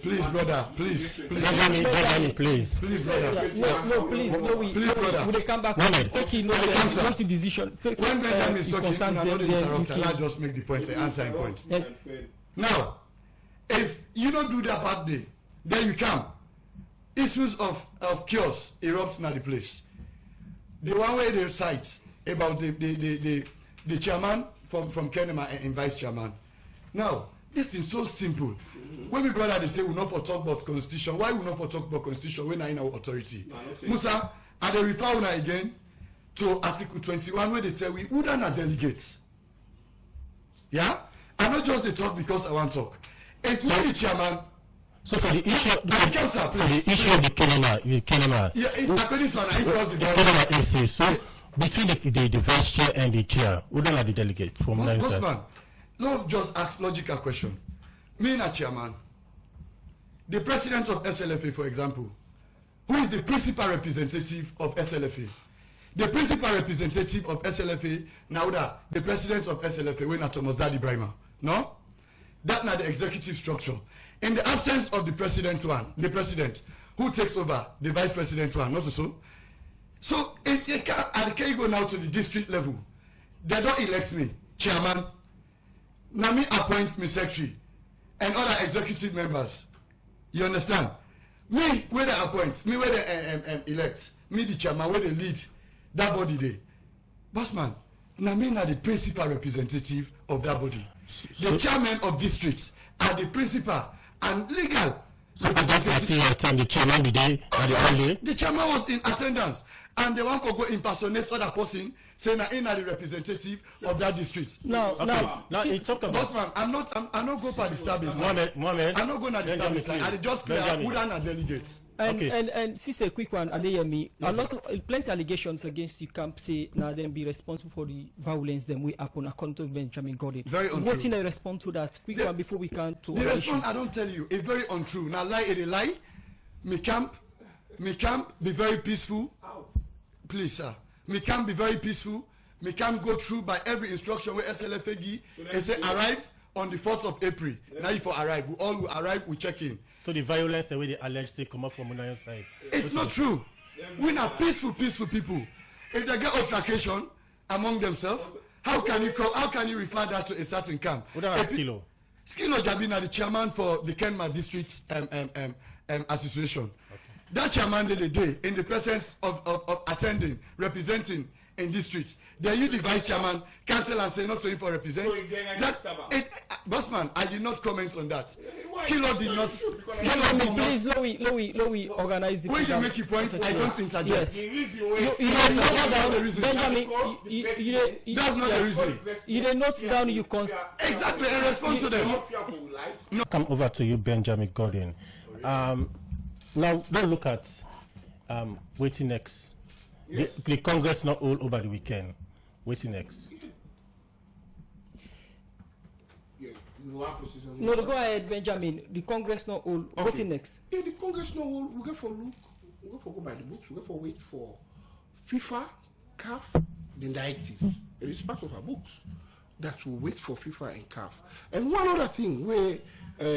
Please, brother. Please, Benjamin, please. Please, brother. Please, brother. Will they come back? Taking no decision. When Benjamin is talking, I'm not interrupting. I just make the point, answering point. Now, if you don't do that part day, then you come. Issues of chaos erupt in the place. The one way they cite about the chairman from Kenema and vice chairman. Now, this is so simple. When my brother they say we not for talk about constitution, why we not for talk about constitution when I in our authority? Musa, and they refer una again to Article 21 where they tell we who are delegates. Yeah? I not just they talk because I want to talk. And when the chairman. So for the issue, of the Kenema, yeah, according to an the Kenema AC, so between the vice chair and the chair, who are the delegate from Bossman, don't just ask logical question. Me and a chairman, the president of SLFA, for example, who is the principal representative of SLFA? The principal representative of SLFA, now that the president of SLFA, when Thomas Dadi Brema, no? That's not the executive structure. In the absence of the president, who takes over the vice president not so. So if you can go now to the district level, they don't elect me, chairman. Now me appoint me secretary and other executive members. You understand? Me where they appoint, me where they elect, me the chairman where they lead that body there. Bossman, now me are the principal representative of that body. The chairman of districts are the principal and legal. So the chairman the chairman was in attendance, and the one could go impersonate other person saying that in the representative of that district. Now it's talk about. Bossman, I'm not go for the establish. Moment. I'm not going to the establish. I just clear who are delegates. And this is a quick one. Adeyemi, plenty allegations against you. Camp say now them be responsible for the violence them we happen according to Benjamin Gordon. Very untrue. What in a response to that? Quick one before we can to the response. I don't tell you. It's very untrue. Now lie, it a lie. Me camp be very peaceful. please, sir, we can be very peaceful. We can go through by every instruction where SLFA give and say arrive on the 4th of April. Now if we arrive, we all will arrive, we check in. So the violence the way they allege say come up from Unayon side. It's not true. We are peaceful people. If they get altercation among themselves, how can you refer that to a certain camp? What about Skilo? Skilo Jabina, the chairman for the Kenma District Association. Okay. That chairman did a day in the presence of attending, representing in districts. Then you, the vice chairman, cancel and say not to him for representing. Bossman, I did not comment on that. Skilo did not. Please, Louis, organize the when you make your point, I don't interject. Yes. Benjamin, that's not the reason. You did not down you exactly and respond to them. No. Come over to you, Benjamin Gordon. Now, don't look at waiting next. Yes. The Congress not all over the weekend. Waiting next. No, go ahead, Benjamin. The Congress not all. Okay. What's next? Yeah, the Congress not all. We go for look. We go for go by the books. We go for wait for FIFA, CAF, the directives. It is part of our books that will wait for FIFA and CAF. And one other thing where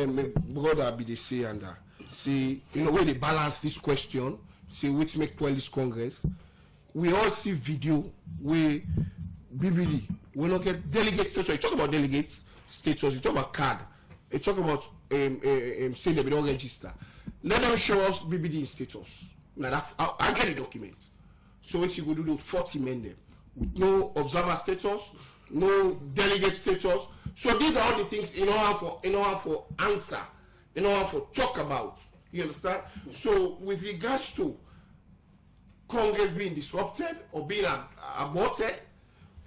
my brother be say and say, you know, where they balance this question, say which make police Congress. We all see video where BBD will not get delegate status. You talk about delegates status, you talk about card, you talk about saying that we don't register. Let them show us BBD status. Now I get the document. So what you go do those 40 men there with no observer status, no delegate status. So these are all the things in order for answer, in order for talk about. You understand? So with regards to Congress being disrupted or being aborted,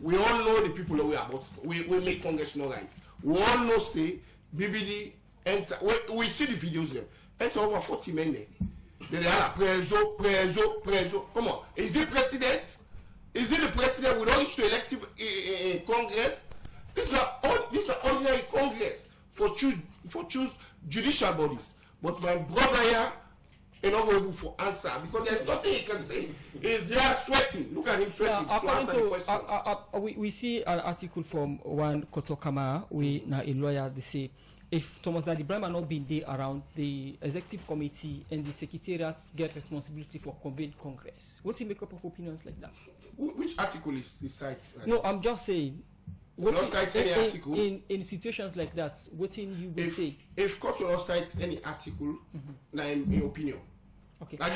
we all know the people that we aborted. We make Congress not right. We all know say BBD enter. We see the videos there. Enter over 40 men there. Then they are preso. Come on, is it president? Is it the president? We don't reach to elective Congress. This is not ordinary Congress for choose judicial bodies. But my brother here is not able for answer because there's nothing he can say. He's here sweating. Look at him sweating to answer the question. We see an article from one Kotokama, we na a lawyer. They say if Thomas Dadi Ibrahim had not been there around, the executive committee and the secretariat get responsibility for convening Congress. What do you make up of opinions like that? Which article is the site? No, I'm just saying. What not cite any article in situations like that? What can you will say? If court will not cite any article, in opinion. Okay. I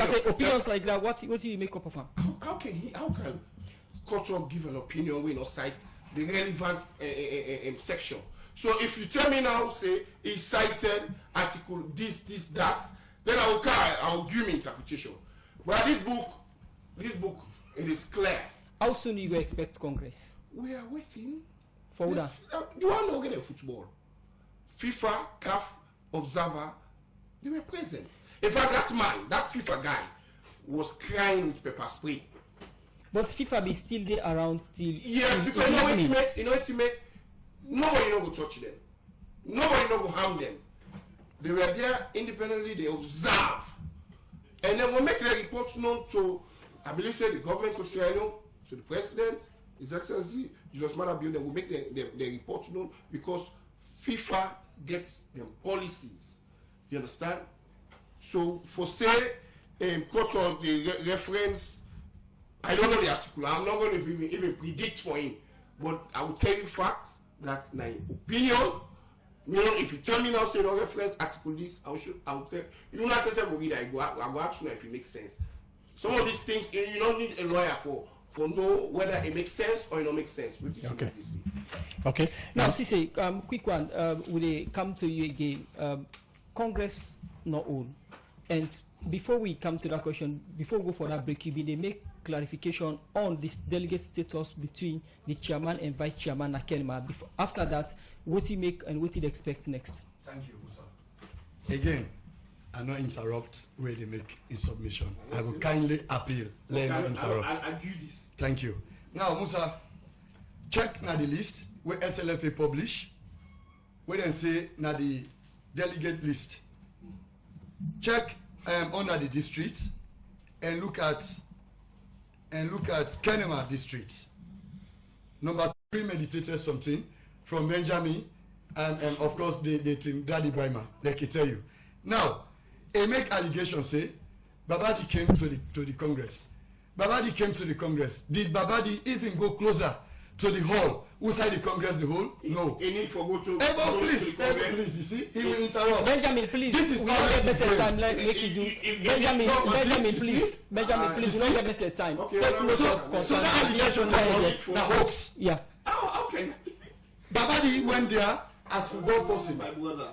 say opinions like that. What do you make up of them? How can court give an opinion when not cite the relevant section? So if you tell me now, say he cited article this that, then I'll give me interpretation. But this book, it is clear. How soon do you expect Congress? We are waiting for that. You want to get a football? FIFA, CAF, observer, they were present. In fact, that FIFA guy, was crying with pepper spray. But FIFA be still there around still. Yes, because you know what you make. Nobody no go touch them. Nobody no go harm them. They were there independently. They observe, and then we'll make the reports known to, I believe, say the government of Sierra Leone, to the president. His Excellency Jesus Marabiu, they will make the reports known because FIFA gets them policies. You understand? So for say quote of the reference, I don't know the article. I'm not going to even predict for him, but I will tell you facts that my opinion. You know, if you tell me now say no reference article this, I will say you not say read. I go ask you if it makes sense. Some of these things you don't need a lawyer for know whether it makes sense or it don't make sense. Okay. Okay. Now, Sisi, quick one. Will they come to you again? Congress not all. And before we come to that question, before we go for that break, they make clarification on this delegate status between the chairman and vice chairman Akelma. After that, what he make and what he expect next? Thank you, Musa. Again, I not interrupt where they make in submission. I will kindly appeal. Let me interrupt. I'll do this. Thank you. Now, Musa, check now the list where SLFA publish, where they say now the delegate list. Check under the districts and look at and look at Kenema district. Number 3 meditated something from Benjamin and of course the team Daddy Brima, like I tell you. Now, they make allegations say Babadi came to the Congress. Babadi came to the Congress. Did Babadi even go closer to the hall? Outside the Congress, the hall? No. He need for go to. Please, please, you see, he will interrupt. Benjamin, please. This is not get better time. Like make you do. Benjamin, please. Benjamin, please. We don't get better time. Okay, so that allegation was the hoax. Yeah. Okay. Babadi went there as football person. My brother.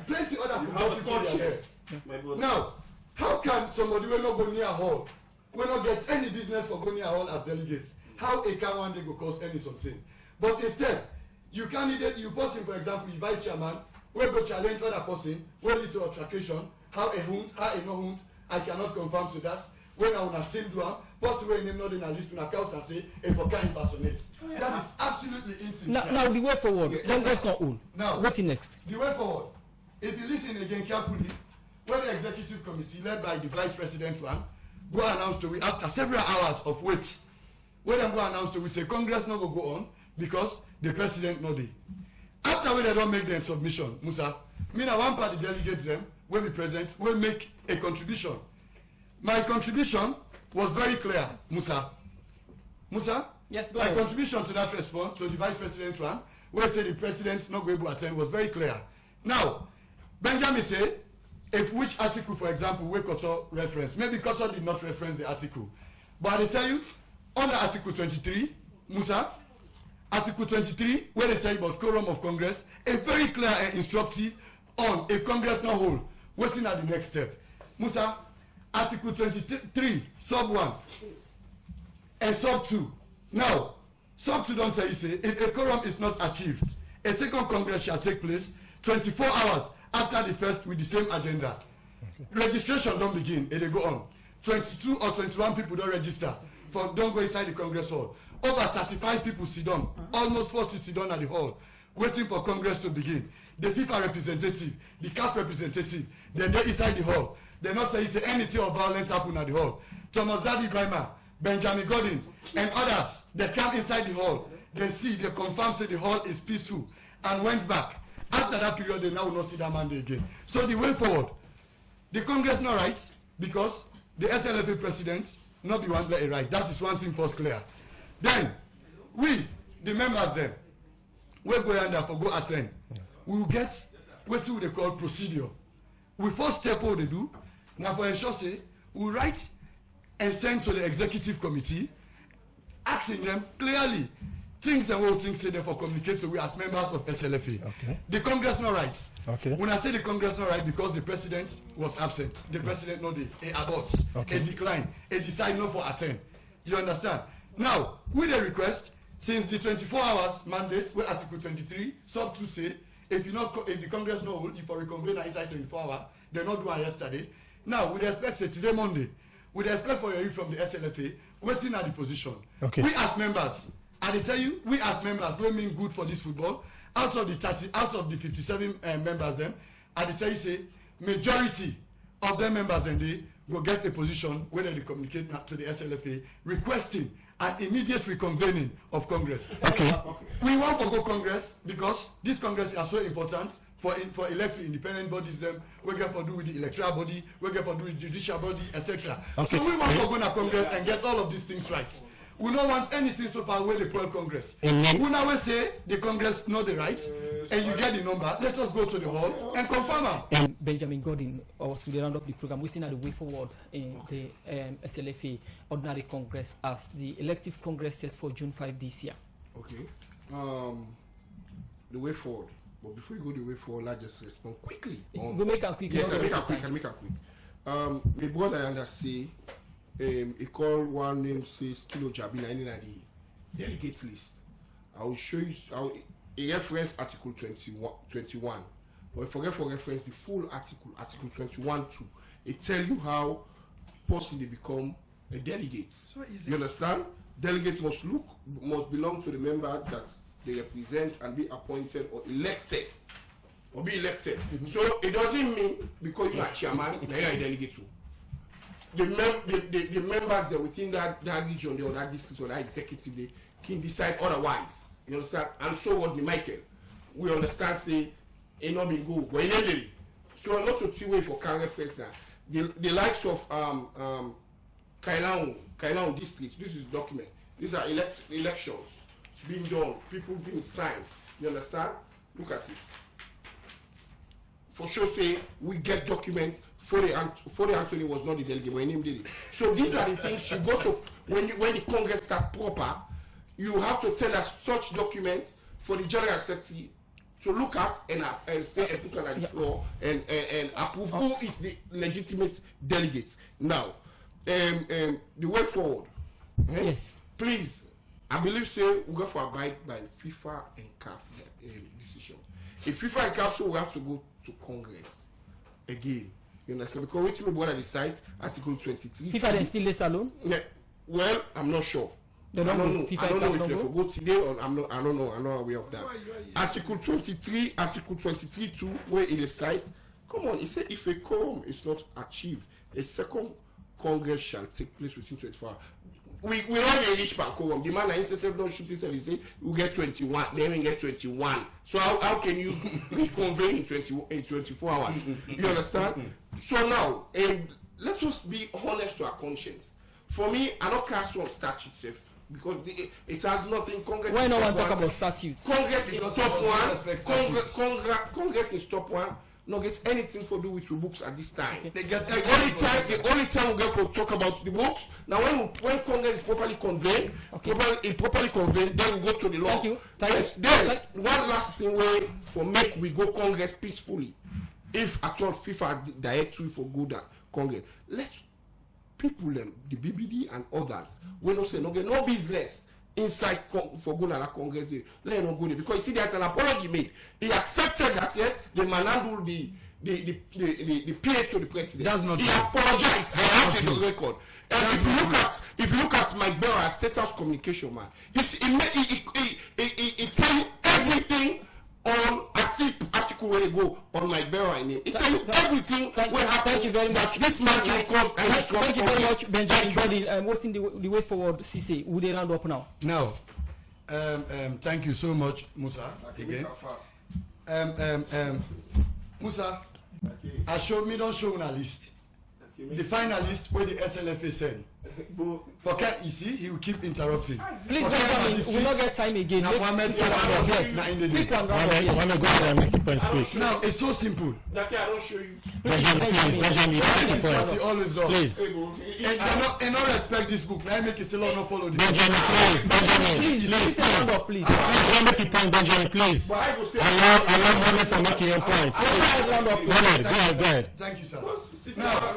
Plenty other football people are there. My brother. Now, how can somebody will not go near hall, will not get any business for going near hall as delegates? How a can one day go cause any something? But instead, you candidate, you person, for example, you vice chairman, will go challenge other person, will lead to altercation, how a hund, how a no hund, I cannot confirm to that. When I want a team do possibly name not in a list to account and say, a for can impersonate. That is absolutely insincere. Now the way forward, Congress not all. Now, what's next? The way forward, if you listen again carefully, when the executive committee led by the vice president one, go announce to we after several hours of wait, when them go announce to we say Congress not go on because the president not there. After when they don't make their submission, Musa, me na one party delegates them, when we present, will make a contribution. My contribution was very clear, Musa. Musa? Yes, go My ahead. contribution to that response, to the vice president one, where say the president not going to attend, was very clear. Now, Benjamin said, if which article, for example, we Koto reference, maybe Koto did not reference the article. But I tell you, under Article 23, Musa, Article 23, where they tell you about quorum of Congress, a very clear and instructive on if Congress not hold, waiting at the next step. Musa, Article 23, sub 1 and sub 2. Now, sub 2 don't tell you say, if a quorum is not achieved, a second Congress shall take place 24 hours after the first with the same agenda. Registration don't begin, and they go on. 22 or 21 people don't register, don't go inside the Congress hall. Over 35 people sit down, almost 40 sit down at the hall, waiting for Congress to begin. The FIFA representative, the CAF representative, they're inside the hall. They're not saying say anything of violence happen at the hall. Thomas Daddy Brima, Benjamin Gordon, and others, they come inside the hall. They see, they confirm say the hall is peaceful, and went back. After that period, they now will not see that Monday again. So the way forward, the Congress not right because the SLFA president not be one let it right. That is one thing first clear. Then we, the members, then we go under for go attend. We will get what they call procedure. We first step what they do. Now for ensure say we write and send to the executive committee, asking them clearly things and what things say they for communicate to we as members of SLFA. Okay. The Congress not right. Okay. When I say the Congress not right because the president was absent, the president not a abort, a decline, a decide not for attend. You understand? Now, with a request, since the 24 hours mandate, where Article 23, sub 2 say, if the Congress not hold, if you reconvene inside 24 hours, they not do it yesterday. Now, with respect to today Monday, with respect for your from the SLFA, waiting at the position. Okay. We as members, I tell you, we as members, we mean good for this football. Out of the 57 members, them, I tell you, say, majority of them members, and they go get a position where they communicate to the SLFA, requesting an immediate reconvening of Congress. Okay. We want to go Congress because this Congress is so important for elected independent bodies. Them we get for do with the electoral body, we get for do with the judicial body, etc. Okay. So we want to go to Congress and get all of these things right. We don't want anything so far where they call Congress. We now say the Congress know the rights, and you get the number. Let us go to the hall and confirm them. Benjamin Gordon, also the round up the program, we're seeing at the way forward in the SLFA Ordinary Congress as the elective Congress set for June 5 this year. Okay. The way forward. But before you go the way forward, let's just respond quickly. We make a quick. Yes, I make a quick. My brother and say. He called one name says Kilo Jabina in the delegates list. I will show you how he referenced Article 21. But if forget for reference the full Article 21 too. It tell you how person they become a delegate. So easy. You understand? Delegates must belong to the member that they represent and be appointed or elected. So it doesn't mean because you are chairman, then you are a delegate too. the members that within that region or that district or that executive they can decide otherwise. You understand? And so what the Michael, we understand say it not been good, but immediately. So a lot of two way for can reference now. The likes of Kailan district. This is document. These are elections being done, people being signed. You understand? Look at it. For sure, say we get documents. For the Anthony was not the delegate, but him did it. So these are the things you go to when the Congress start proper. You have to tell us such documents for the General Secretary to look at and say and put on the floor and approve who is the legitimate delegate. Now, the way forward. Yes. Please, I believe say we go for abide by FIFA and CAF decision. If FIFA and CAF, so we have to go to Congress again. You understand? Because which means what I decide, Article 23. FIFA then still less alone? Yeah. Well, I'm not sure. I don't know if they forgot today or I don't know. I'm not aware of that. Article 23, Article 23.2, where it is cite. Come on, it said if a quorum is not achieved, a second Congress shall take place within 24 hours. We don't reach per quorum. The man that SSF don't shoot himself, he say we get 21, then we get 21. So how can you reconvene in 24 hours? You understand? So now, let's just be honest to our conscience. For me, I don't cast on statute safe because it has nothing. Congress. Why no one talk about statute? Congress is stop one. Congress is stop one. No gets anything to do with the books at this time. They get the only time we get to talk about the books. Now when Congress is properly convened, properly convened, then we go to the law. Thank you. Then one last thing way for make we go Congress peacefully. If at all FIFA directly for good Congress, let people them, the BBD and others, we no say no get no business inside for going to Congress. Let him not go there because you see there's an apology made. He accepted that yes, the man handled the PA to the president. That's not he true. Apologized. I have the record. And if you look at Mike Berra, State House communication man, he tell you everything on a article where they go on Mike Berra and him. It tell you everything what happened. Thank you very much. This man can come and thank you very much, Benjamin Body. What's in the way forward, CC? Would they round up now? Now, thank you so much, Musa. Again. Musa, don't show on a list. The finalist where the SLFA send. For Ken Isi, he will keep interrupting. Please, Benjamin, we will not get time again. Now, it's so simple. I don't show you. He always does. And they not respect this book. Now make it say not follow this. Please. Don't make it point, Benjamin, please. Allow Mohammed for making your point. Go ahead. Thank you, sir. Now,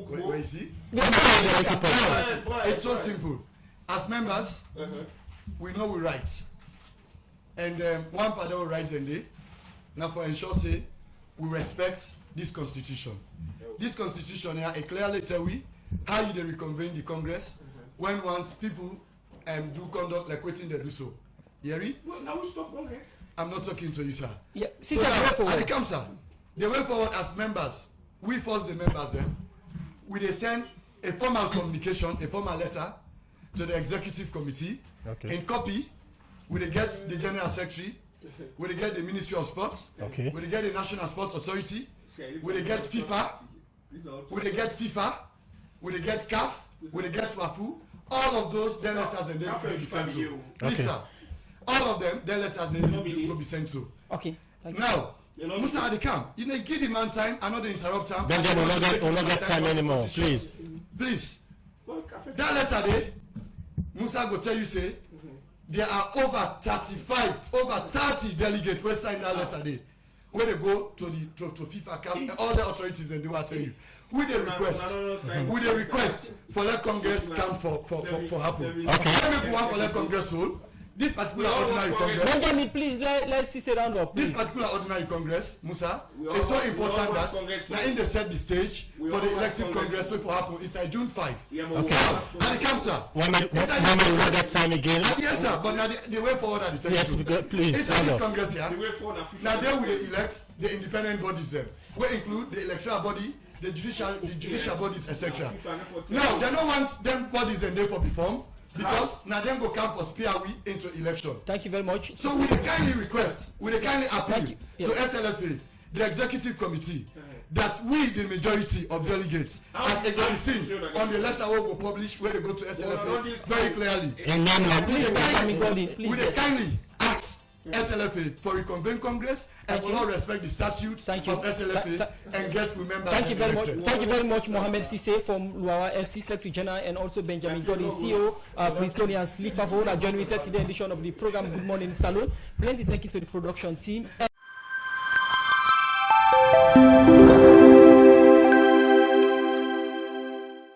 wait, see? It's so simple. As members, we know we write. And one part of write and day. Now for ensure say we respect this constitution. This constitution here clearly tell we how you reconvene the Congress when once people do conduct like waiting they do so. Yeri? Well, now we stop Congress. I'm not talking to you, sir. Yeah, so now, and come, sir. They went forward as members. We force the members then. We they send a formal communication, a formal letter to the executive committee. Okay. In copy, we they get the general secretary, we they get the Ministry of Sports, okay. We they get the National Sports Authority, we they get FIFA, we they get CAF, we they get SWAFU. All of those their letters and then will be sent to. Please, sir. All of them, their letters then will be sent to. Okay. Now, Musa Adikam, you know, give the man time, I know they interrupt him. Benjamin, we'll not get time anymore, please. Please. That letter there, Musa go tell you, say, there are over 30 delegates who sign that letter there. Where they go to FIFA, CAF, and all the authorities, then they will tell you. With a request for let Congress come for happen. Okay. Let me go for let Congress hold. This particular ordinary Congress. Benjamin, please, let's see round up. This particular ordinary Congress, Musa, is so important that now in the set the stage for the elective Congress which will happen. It's June 5. Okay. And it comes, sir. One minute, that time again. Yes, sir. But now the way forward at the yes, please. It's this Congress here. Now they will elect the independent bodies them. We include the electoral body the judicial bodies, etc. Now, they don't want them bodies and they for perform because now them go come for spear we into election. Thank you very much. So we kindly request, we kindly appeal to SLFA, the executive committee, that we, the majority of delegates, as a garrison on the letter we will publish when they go to SLFA very clearly. We kindly ask SLFA for reconvene Congress and will not respect the statutes of SLFA and get remembered. Thank you very much. Thank you very much, Mohammed Sise from Luawa FC Secretary General, and also Benjamin Godin, CEO of Flintonian Slfa, for joining me today edition of the program Good Morning Salon. Plenty thank you to the production team.